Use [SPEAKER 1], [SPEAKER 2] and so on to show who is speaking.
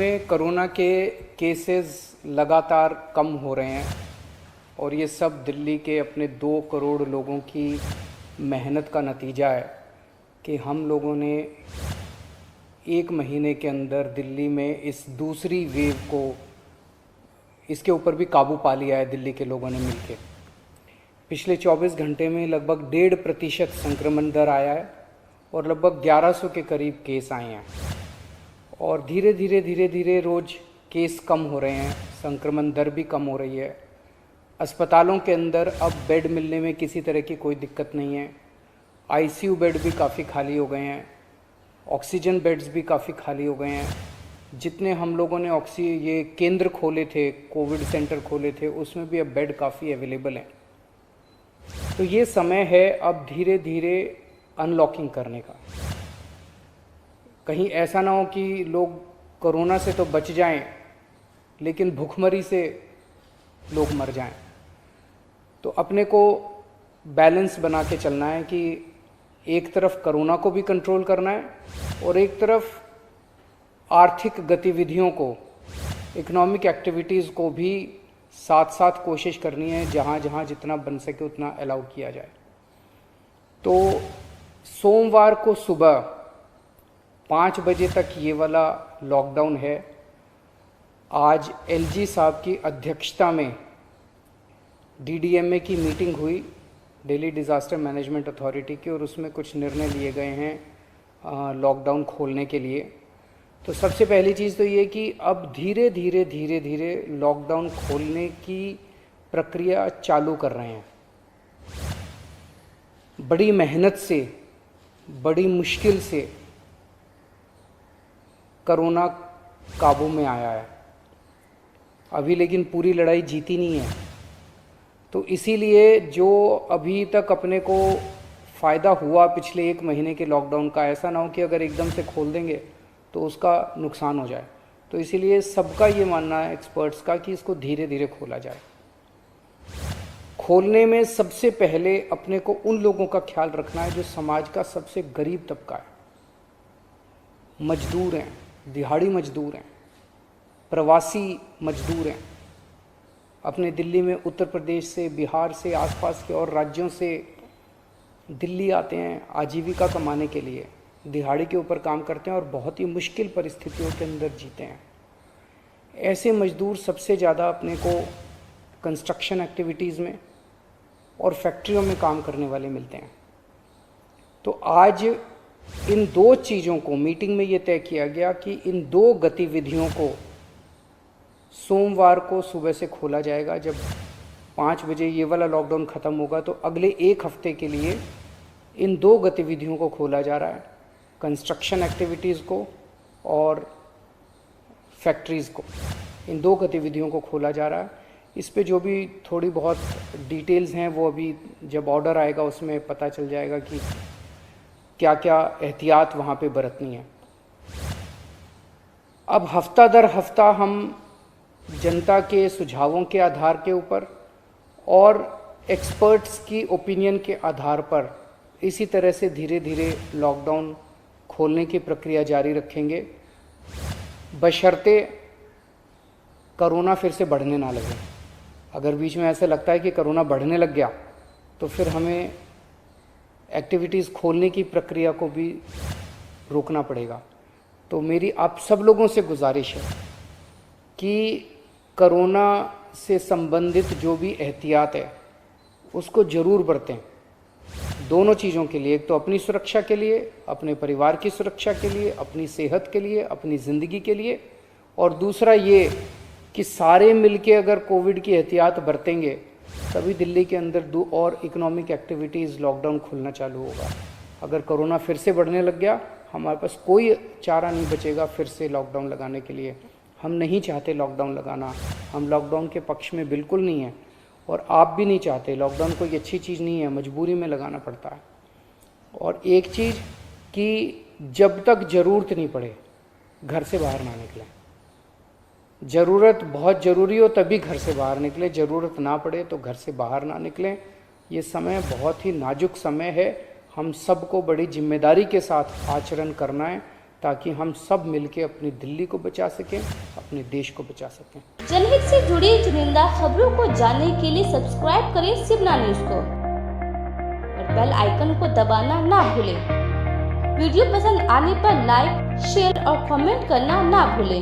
[SPEAKER 1] में कोरोना के केसेस लगातार कम हो रहे हैं और ये सब दिल्ली के अपने 2 करोड़ लोगों की मेहनत का नतीजा है कि हम लोगों ने 1 महीने के अंदर दिल्ली में इस दूसरी वेव को इसके ऊपर भी काबू पा लिया है। दिल्ली के लोगों ने मिलकर पिछले 24 घंटे में लगभग 1.5% संक्रमण दर आया है और लगभग 1100 के करीब केस आए हैं और धीरे धीरे रोज़ केस कम हो रहे हैं, संक्रमण दर भी कम हो रही है। अस्पतालों के अंदर अब बेड मिलने में किसी तरह की कोई दिक्कत नहीं है। आईसीयू बेड भी काफ़ी खाली हो गए हैं, ऑक्सीजन बेड्स भी काफ़ी खाली हो गए हैं। जितने हम लोगों ने ये केंद्र खोले थे, कोविड सेंटर खोले थे, उसमें भी अब बेड काफ़ी अवेलेबल हैं। तो ये समय है अब धीरे धीरे अनलॉकिंग करने का। कहीं ऐसा ना हो कि लोग कोरोना से तो बच जाएं लेकिन भूखमरी से लोग मर जाएं। तो अपने को बैलेंस बना के चलना है कि एक तरफ कोरोना को भी कंट्रोल करना है और एक तरफ आर्थिक गतिविधियों को, इकोनॉमिक एक्टिविटीज़ को भी साथ साथ कोशिश करनी है, जहाँ जहाँ जितना बन सके उतना अलाउ किया जाए। तो सोमवार को सुबह 5 बजे तक ये वाला लॉकडाउन है। आज एलजी साहब की अध्यक्षता में डीडीएमए की मीटिंग हुई, दिल्ली डिज़ास्टर मैनेजमेंट अथॉरिटी की, और उसमें कुछ निर्णय लिए गए हैं लॉकडाउन खोलने के लिए। तो सबसे पहली चीज़ तो ये कि अब धीरे धीरे लॉकडाउन खोलने की प्रक्रिया चालू कर रहे हैं। बड़ी मेहनत से, बड़ी मुश्किल से कोरोना काबू में आया है अभी, लेकिन पूरी लड़ाई जीती नहीं है। तो इसीलिए जो अभी तक अपने को फ़ायदा हुआ पिछले 1 महीने के लॉकडाउन का, ऐसा ना हो कि अगर एकदम से खोल देंगे तो उसका नुकसान हो जाए। तो इसीलिए सबका ये मानना है, एक्सपर्ट्स का, कि इसको धीरे धीरे खोला जाए। खोलने में सबसे पहले अपने को उन लोगों का ख्याल रखना है जो समाज का सबसे गरीब तबका है। मजदूर हैं, दिहाड़ी मजदूर हैं, प्रवासी मजदूर हैं। अपने दिल्ली में उत्तर प्रदेश से, बिहार से, आसपास के और राज्यों से दिल्ली आते हैं आजीविका कमाने के लिए, दिहाड़ी के ऊपर काम करते हैं और बहुत ही मुश्किल परिस्थितियों के अंदर जीते हैं। ऐसे मजदूर सबसे ज़्यादा अपने को कंस्ट्रक्शन एक्टिविटीज़ में और फैक्ट्रियों में काम करने वाले मिलते हैं। तो आज इन 2 चीज़ों को मीटिंग में ये तय किया गया कि इन 2 गतिविधियों को सोमवार को सुबह से खोला जाएगा। जब 5 बजे ये वाला लॉकडाउन ख़त्म होगा तो अगले 1 हफ्ते के लिए इन 2 गतिविधियों को खोला जा रहा है, कंस्ट्रक्शन एक्टिविटीज़ को और फैक्ट्रीज़ को। इन 2 गतिविधियों को खोला जा रहा है। इस पे जो भी थोड़ी बहुत डिटेल्स हैं वो अभी जब ऑर्डर आएगा उसमें पता चल जाएगा कि क्या क्या एहतियात वहाँ पे बरतनी है। अब हफ्ता दर हफ्ता हम जनता के सुझावों के आधार के ऊपर और एक्सपर्ट्स की ओपिनियन के आधार पर इसी तरह से धीरे धीरे लॉकडाउन खोलने की प्रक्रिया जारी रखेंगे, बशर्ते कोरोना फिर से बढ़ने ना लगे। अगर बीच में ऐसा लगता है कि कोरोना बढ़ने लग गया तो फिर हमें एक्टिविटीज़ खोलने की प्रक्रिया को भी रोकना पड़ेगा। तो मेरी आप सब लोगों से गुजारिश है कि कोरोना से संबंधित जो भी एहतियात है उसको ज़रूर बरतें, दोनों चीज़ों के लिए। एक तो अपनी सुरक्षा के लिए, अपने परिवार की सुरक्षा के लिए, अपनी सेहत के लिए, अपनी ज़िंदगी के लिए, और दूसरा ये कि सारे मिलके अगर कोविड की एहतियात बरतेंगे तभी दिल्ली के अंदर 2 और इकोनॉमिक एक्टिविटीज़ लॉकडाउन खुलना चालू होगा। अगर कोरोना फिर से बढ़ने लग गया, हमारे पास कोई चारा नहीं बचेगा फिर से लॉकडाउन लगाने के लिए। हम नहीं चाहते लॉकडाउन लगाना, हम लॉकडाउन के पक्ष में बिल्कुल नहीं हैं और आप भी नहीं चाहते। लॉकडाउन कोई अच्छी चीज़ नहीं है, मजबूरी में लगाना पड़ता है। और एक चीज़ कि जब तक ज़रूरत नहीं पड़े घर से बाहर ना निकलें। ज़रूरत बहुत ज़रूरी हो तभी घर से बाहर निकलें, ज़रूरत ना पड़े तो घर से बाहर ना निकलें। ये समय बहुत ही नाजुक समय है, हम सबको बड़ी जिम्मेदारी के साथ आचरण करना है ताकि हम सब मिलके अपनी दिल्ली को बचा सकें, अपने देश को बचा सकें।
[SPEAKER 2] जनहित से जुड़ी चुनिंदा खबरों को जानने के लिए सब्सक्राइब करें शिवना न्यूज को और बेल आइकन को दबाना ना भूलें। वीडियो पसंद आने पर लाइक, शेयर और कमेंट करना ना भूलें।